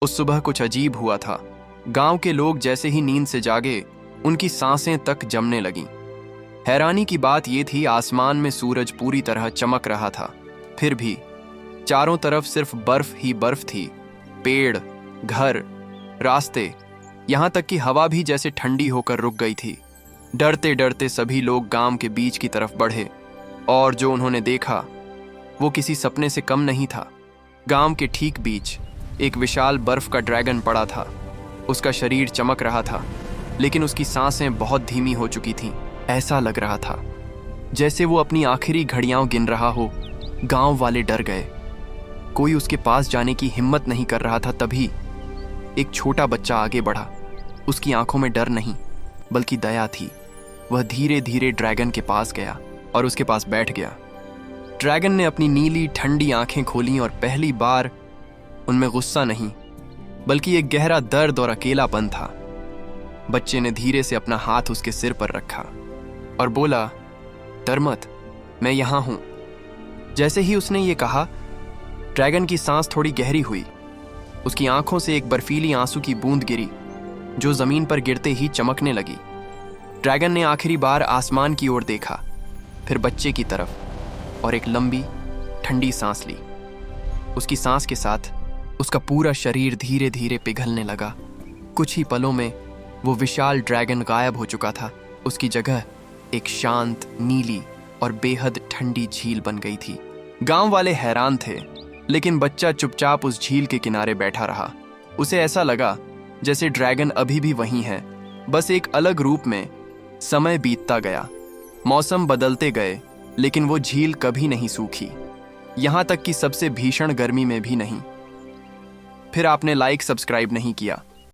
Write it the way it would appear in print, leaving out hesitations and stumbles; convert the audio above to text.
उस सुबह कुछ अजीब हुआ था। गांव के लोग जैसे ही नींद से जागे, उनकी सांसें तक जमने लगीं। हैरानी की बात यह थी, आसमान में सूरज पूरी तरह चमक रहा था, फिर भी चारों तरफ सिर्फ बर्फ ही बर्फ थी। पेड़, घर, रास्ते, यहां तक कि हवा भी जैसे ठंडी होकर रुक गई थी। डरते डरते सभी लोग गांव के बीच की तरफ बढ़े, और जो उन्होंने देखा वो किसी सपने से कम नहीं था। गांव के ठीक बीच एक विशाल बर्फ का ड्रैगन पड़ा था। उसका शरीर चमक रहा था, लेकिन उसकी सांसें बहुत धीमी हो चुकी थीं। ऐसा लग रहा था जैसे वो अपनी आखिरी घड़ियां गिन रहा हो। गांव वाले डर गए। कोई उसके पास जाने की हिम्मत नहीं कर रहा था। तभी एक छोटा बच्चा आगे बढ़ा। उसकी आंखों में डर नहीं, बल्कि दया थी। वह धीरे धीरे ड्रैगन के पास गया और उसके पास बैठ गया। ड्रैगन ने अपनी नीली ठंडी आंखें खोलीं और पहली बार उनमें गुस्सा नहीं, बल्कि एक गहरा दर्द और अकेलापन था। बच्चे ने धीरे से अपना हाथ उसके सिर पर रखा और बोला, डर मत, मैं यहां हूं। जैसे ही उसने ये कहा, ड्रैगन की सांस थोड़ी गहरी हुई। उसकी आंखों से एक बर्फीली आंसू की बूंद गिरी, जो जमीन पर गिरते ही चमकने लगी। ड्रैगन ने आखिरी बार आसमान की ओर देखा, फिर बच्चे की तरफ, और एक लंबी ठंडी सांस ली। उसकी सांस के साथ उसका पूरा शरीर धीरे धीरे पिघलने लगा। कुछ ही पलों में वो विशाल ड्रैगन गायब हो चुका था। उसकी जगह एक शांत, नीली और बेहद ठंडी झील बन गई थी। गांव वाले हैरान थे, लेकिन बच्चा चुपचाप उस झील के किनारे बैठा रहा। उसे ऐसा लगा जैसे ड्रैगन अभी भी वहीं है, बस एक अलग रूप में। समय बीतता गया, मौसम बदलते गए, लेकिन वो झील कभी नहीं सूखी, यहां तक कि सबसे भीषण गर्मी में भी नहीं। फिर आपने लाइक सब्सक्राइब नहीं किया।